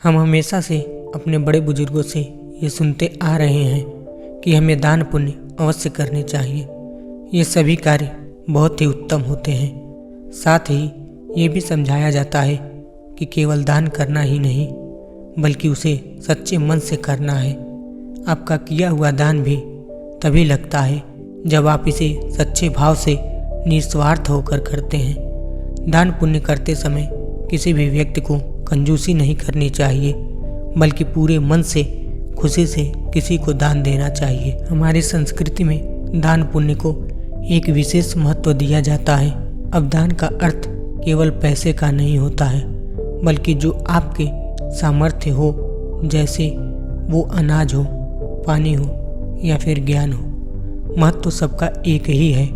हम हमेशा से अपने बड़े बुजुर्गों से ये सुनते आ रहे हैं कि हमें दान पुण्य अवश्य करने चाहिए। ये सभी कार्य बहुत ही उत्तम होते हैं। साथ ही ये भी समझाया जाता है कि केवल दान करना ही नहीं बल्कि उसे सच्चे मन से करना है। आपका किया हुआ दान भी तभी लगता है जब आप इसे सच्चे भाव से निस्वार्थ होकर करते हैं। दान पुण्य करते समय किसी भी व्यक्ति को कंजूसी नहीं करनी चाहिए बल्कि पूरे मन से खुशी से किसी को दान देना चाहिए। हमारी संस्कृति में दान पुण्य को एक विशेष महत्व दिया जाता है। अब दान का अर्थ केवल पैसे का नहीं होता है बल्कि जो आपके सामर्थ्य हो, जैसे वो अनाज हो, पानी हो या फिर ज्ञान हो। महत्व सबका एक ही है,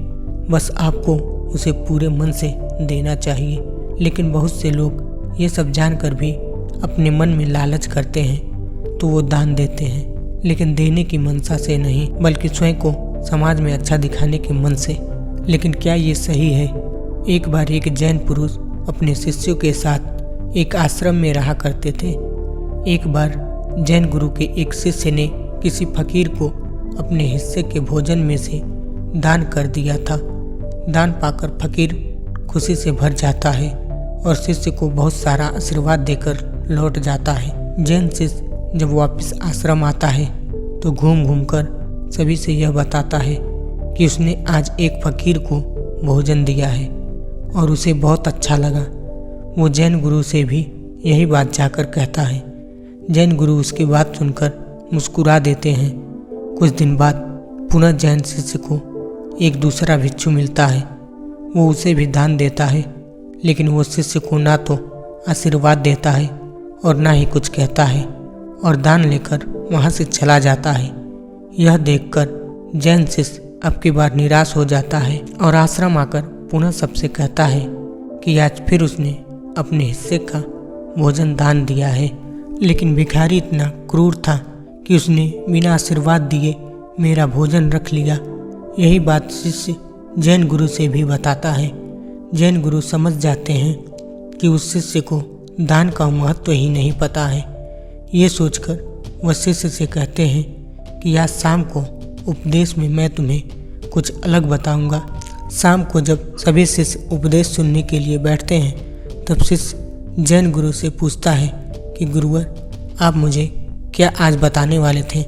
बस आपको उसे पूरे मन से देना चाहिए। लेकिन बहुत से लोग ये सब जानकर भी अपने मन में लालच करते हैं तो वो दान देते हैं, लेकिन देने की मनसा से नहीं बल्कि स्वयं को समाज में अच्छा दिखाने के मन से। लेकिन क्या ये सही है? एक बार एक जैन पुरुष अपने शिष्यों के साथ एक आश्रम में रहा करते थे। एक बार जैन गुरु के एक शिष्य ने किसी फकीर को अपने हिस्से के भोजन में से दान कर दिया था। दान पाकर फकीर खुशी से भर जाता है और शिष्य को बहुत सारा आशीर्वाद देकर लौट जाता है। जैन शिष्य जब वापस आश्रम आता है तो घूम घूम कर सभी से यह बताता है कि उसने आज एक फकीर को भोजन दिया है और उसे बहुत अच्छा लगा। वो जैन गुरु से भी यही बात जाकर कहता है। जैन गुरु उसकी बात सुनकर मुस्कुरा देते हैं। कुछ दिन बाद पुनः जैन शिष्य को एक दूसरा भिक्षु मिलता है। वो उसे भी दान देता है, लेकिन वो शिष्य को ना तो आशीर्वाद देता है और ना ही कुछ कहता है और दान लेकर वहाँ से चला जाता है। यह देखकर जैन शिष्य अब की बार निराश हो जाता है और आश्रम आकर पुनः सबसे कहता है कि आज फिर उसने अपने हिस्से का भोजन दान दिया है, लेकिन भिखारी इतना क्रूर था कि उसने बिना आशीर्वाद दिए मेरा भोजन रख लिया। यही बात शिष्य जैन गुरु से भी बताता है। जैन गुरु समझ जाते हैं कि उस शिष्य को दान का महत्व ही नहीं पता है। ये सोचकर वह शिष्य से कहते हैं कि आज शाम को उपदेश में मैं तुम्हें कुछ अलग बताऊंगा। शाम को जब सभी शिष्य उपदेश सुनने के लिए बैठते हैं तब शिष्य जैन गुरु से पूछता है कि गुरुवर, आप मुझे क्या आज बताने वाले थे?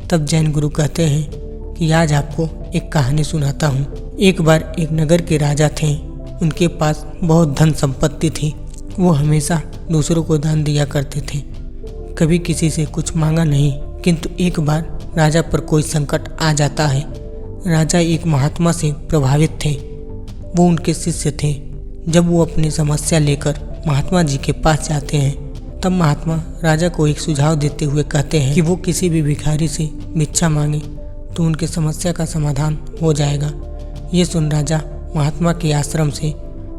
तब जैन गुरु कहते हैं कि आज आपको एक कहानी सुनाता हूँ। एक बार एक नगर के राजा थे। उनके पास बहुत धन संपत्ति थी। वो हमेशा दूसरों को दान दिया करते थे, कभी किसी से कुछ मांगा नहीं। किंतु एक बार राजा पर कोई संकट आ जाता है। राजा एक महात्मा से प्रभावित थे। वो उनके शिष्य थे। जब वो अपनी समस्या लेकर महात्मा जी के पास जाते हैं तब महात्मा राजा को एक सुझाव देते हुए कहते हैं कि वो किसी भी भिखारी से भिक्षा मांगे तो उनके समस्या का समाधान हो जाएगा। ये सुन राजा महात्मा के आश्रम से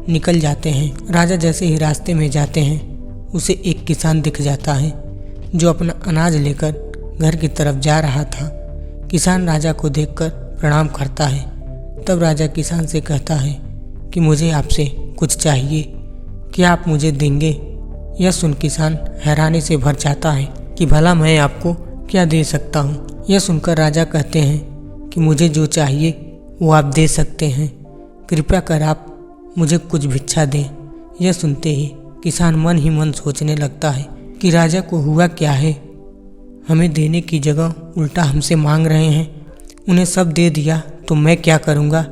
निकल जाते हैं। राजा जैसे ही रास्ते में जाते हैं उसे एक किसान दिख जाता है जो अपना अनाज लेकर घर की तरफ जा रहा था। किसान राजा को देखकर प्रणाम करता है। तब राजा किसान से कहता है कि मुझे आपसे कुछ चाहिए, क्या आप मुझे देंगे? यह सुन किसान हैरानी से भर जाता है कि भला मैं आपको क्या दे सकता हूँ। यह सुनकर राजा कहते हैं कि मुझे जो चाहिए वो आप दे सकते हैं, कृपया कर आप मुझे कुछ भिक्षा दें। यह सुनते ही किसान मन ही मन सोचने लगता है कि राजा को हुआ क्या है, हमें देने की जगह उल्टा हमसे मांग रहे हैं। उन्हें सब दे दिया तो मैं क्या करूँगा।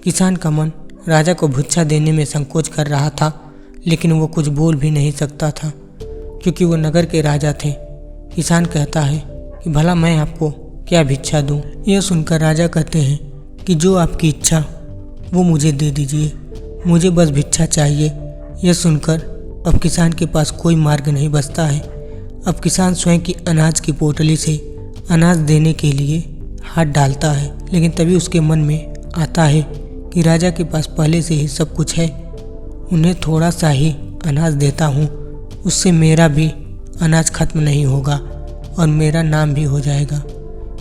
किसान का मन राजा को भिक्षा देने में संकोच कर रहा था, लेकिन वो कुछ बोल भी नहीं सकता था क्योंकि वो नगर के राजा थे। किसान कहता है कि भला मैं आपको क्या भिक्षा दूँ। यह सुनकर राजा कहते हैं कि जो आपकी इच्छा वो मुझे दे दीजिए, मुझे बस भिक्षा चाहिए। यह सुनकर अब किसान के पास कोई मार्ग नहीं बचता है। अब किसान स्वयं की अनाज की पोटली से अनाज देने के लिए हाथ डालता है, लेकिन तभी उसके मन में आता है कि राजा के पास पहले से ही सब कुछ है। उन्हें थोड़ा सा ही अनाज देता हूँ, उससे मेरा भी अनाज खत्म नहीं होगा और मेरा नाम भी हो जाएगा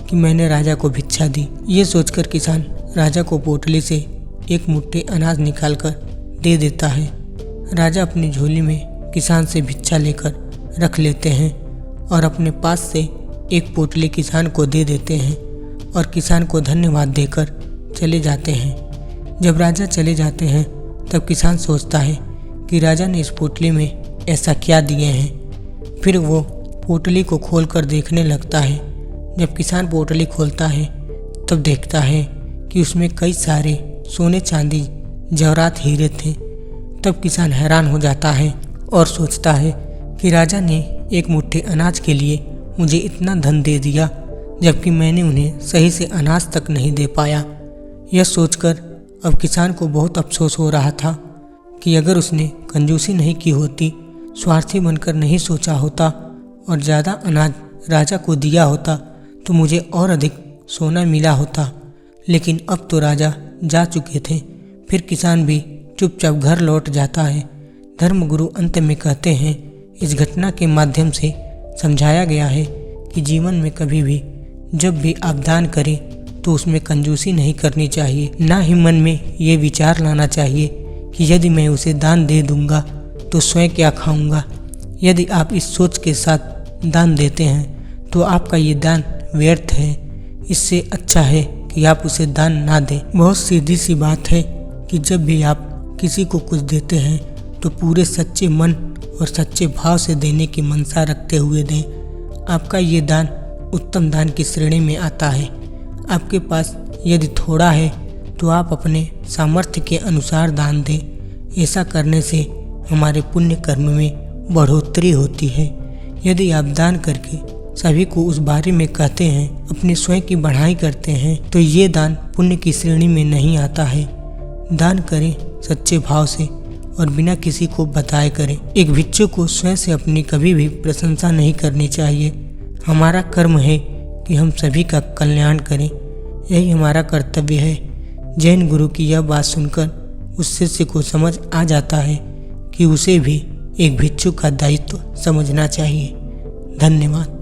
कि मैंने राजा को भिक्षा दी। ये सोचकर किसान राजा को पोटली से एक मुट्ठी अनाज निकालकर दे देता है। राजा अपनी झोली में किसान से भिक्षा लेकर रख लेते हैं और अपने पास से एक पोटली किसान को दे देते हैं और किसान को धन्यवाद देकर चले जाते हैं। जब राजा चले जाते हैं तब किसान सोचता है कि राजा ने इस पोटली में ऐसा क्या दिए हैं। फिर वो पोटली को खोलकर देखने लगता है। जब किसान पोटली खोलता है तब देखता है कि उसमें कई सारे सोने चांदी जवाहरात हीरे थे। तब किसान हैरान हो जाता है और सोचता है कि राजा ने एक मुट्ठी अनाज के लिए मुझे इतना धन दे दिया, जबकि मैंने उन्हें सही से अनाज तक नहीं दे पाया। यह सोचकर अब किसान को बहुत अफसोस हो रहा था कि अगर उसने कंजूसी नहीं की होती, स्वार्थी बनकर नहीं सोचा होता और ज़्यादा अनाज राजा को दिया होता तो मुझे और अधिक सोना मिला होता। लेकिन अब तो राजा जा चुके थे। फिर किसान भी चुपचाप घर लौट जाता है। धर्मगुरु अंत में कहते हैं, इस घटना के माध्यम से समझाया गया है कि जीवन में कभी भी जब भी आप दान करें तो उसमें कंजूसी नहीं करनी चाहिए। ना ही मन में ये विचार लाना चाहिए कि यदि मैं उसे दान दे दूंगा तो स्वयं क्या खाऊंगा। यदि आप इस सोच के साथ दान देते हैं तो आपका ये दान व्यर्थ है। इससे अच्छा है कि आप उसे दान ना दें। बहुत सीधी सी बात है कि जब भी आप किसी को कुछ देते हैं तो पूरे सच्चे मन और सच्चे भाव से देने की मनसा रखते हुए दें। आपका ये दान उत्तम दान की श्रेणी में आता है। आपके पास यदि थोड़ा है तो आप अपने सामर्थ्य के अनुसार दान दें। ऐसा करने से हमारे पुण्य कर्म में बढ़ोतरी होती है। यदि आप दान करके सभी को उस बारे में कहते हैं, अपने स्वयं की बढ़ाई करते हैं, तो ये दान पुण्य की श्रेणी में नहीं आता है। दान करें सच्चे भाव से और बिना किसी को बताए करें। एक भिक्षु को स्वयं से अपनी कभी भी प्रशंसा नहीं करनी चाहिए। हमारा कर्म है कि हम सभी का कल्याण करें, यही हमारा कर्तव्य है। जैन गुरु की यह बात सुनकर उस शिष्य को समझ आ जाता है कि उसे भी एक भिक्षु का दायित्व समझना चाहिए। धन्यवाद।